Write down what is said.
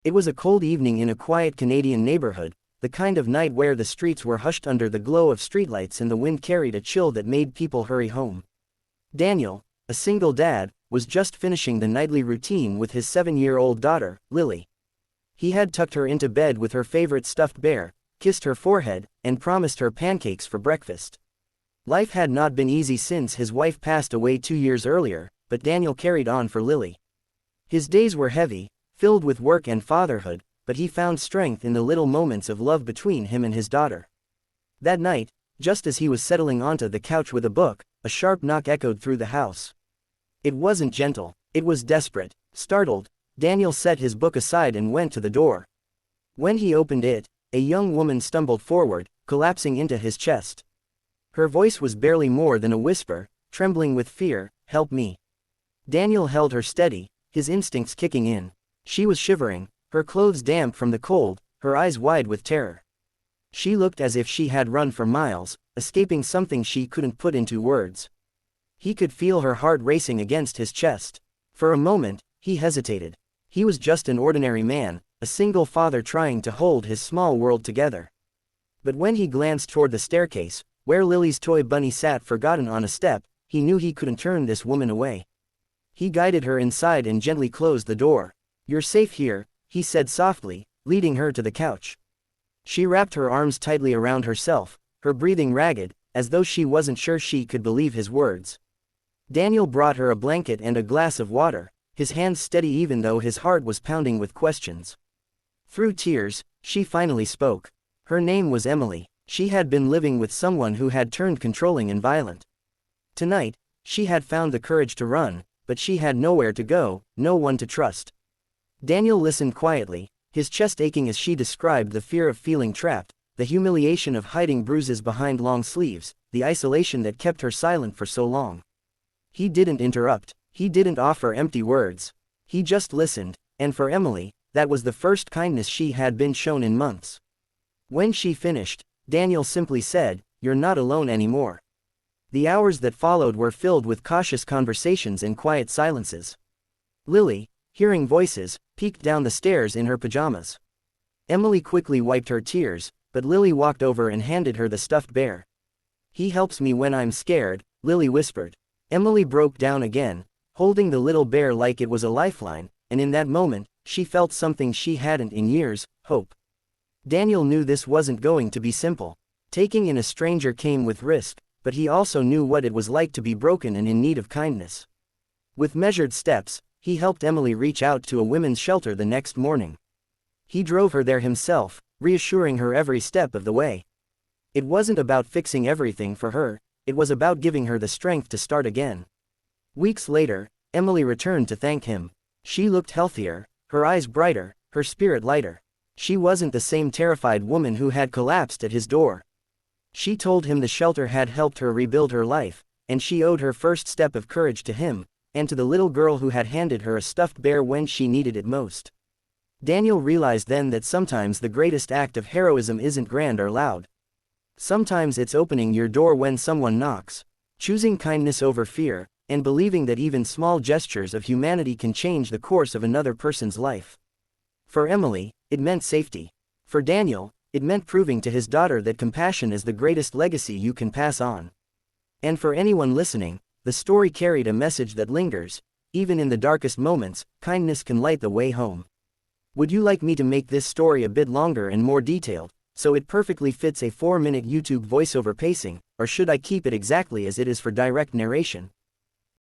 It was a cold evening in a quiet Canadian neighborhood, the kind of night where the streets were hushed under the glow of streetlights and the wind carried a chill that made people hurry home. Daniel, a single dad, was just finishing the nightly routine with his 7-year-old daughter, Lily. He had tucked her into bed with her favorite stuffed bear, kissed her forehead, and promised her pancakes for breakfast. Life had not been easy since his wife passed away 2 years earlier, but Daniel carried on for Lily. His days were heavy, filled with work and fatherhood, but he found strength in the little moments of love between him and his daughter. That night, just as he was settling onto the couch with a book, a sharp knock echoed through the house. It wasn't gentle, it was desperate. Startled, Daniel set his book aside and went to the door. When he opened it, a young woman stumbled forward, collapsing into his chest. Her voice was barely more than a whisper, trembling with fear, "Help me." Daniel held her steady, his instincts kicking in. She was shivering, her clothes damp from the cold, her eyes wide with terror. She looked as if she had run for miles, escaping something she couldn't put into words. He could feel her heart racing against his chest. For a moment, he hesitated. He was just an ordinary man, a single father trying to hold his small world together. But when he glanced toward the staircase, where Lily's toy bunny sat forgotten on a step, he knew he couldn't turn this woman away. He guided her inside and gently closed the door. "You're safe here," he said softly, leading her to the couch. She wrapped her arms tightly around herself, her breathing ragged, as though she wasn't sure she could believe his words. Daniel brought her a blanket and a glass of water, his hands steady even though his heart was pounding with questions. Through tears, she finally spoke. Her name was Emily. She had been living with someone who had turned controlling and violent. Tonight, she had found the courage to run, but she had nowhere to go, no one to trust. Daniel listened quietly, his chest aching as she described the fear of feeling trapped, the humiliation of hiding bruises behind long sleeves, the isolation that kept her silent for so long. He didn't interrupt, he didn't offer empty words. He just listened, and for Emily, that was the first kindness she had been shown in months. When she finished, Daniel simply said, "You're not alone anymore." The hours that followed were filled with cautious conversations and quiet silences. Lily, hearing voices, peeked down the stairs in her pajamas. Emily quickly wiped her tears, but Lily walked over and handed her the stuffed bear. "He helps me when I'm scared," Lily whispered. Emily broke down again, holding the little bear like it was a lifeline, and in that moment, she felt something she hadn't in years: hope. Daniel knew this wasn't going to be simple. Taking in a stranger came with risk, but he also knew what it was like to be broken and in need of kindness. With measured steps, he helped Emily reach out to a women's shelter the next morning. He drove her there himself, reassuring her every step of the way. It wasn't about fixing everything for her, it was about giving her the strength to start again. Weeks later, Emily returned to thank him. She looked healthier, her eyes brighter, her spirit lighter. She wasn't the same terrified woman who had collapsed at his door. She told him the shelter had helped her rebuild her life, and she owed her first step of courage to him, and to the little girl who had handed her a stuffed bear when she needed it most. Daniel realized then that sometimes the greatest act of heroism isn't grand or loud. Sometimes it's opening your door when someone knocks, choosing kindness over fear, and believing that even small gestures of humanity can change the course of another person's life. For Emily, it meant safety. For Daniel, it meant proving to his daughter that compassion is the greatest legacy you can pass on. And for anyone listening, the story carried a message that lingers: even in the darkest moments, kindness can light the way home. Would you like me to make this story a bit longer and more detailed, so it perfectly fits a 4-minute YouTube voiceover pacing, or should I keep it exactly as it is for direct narration?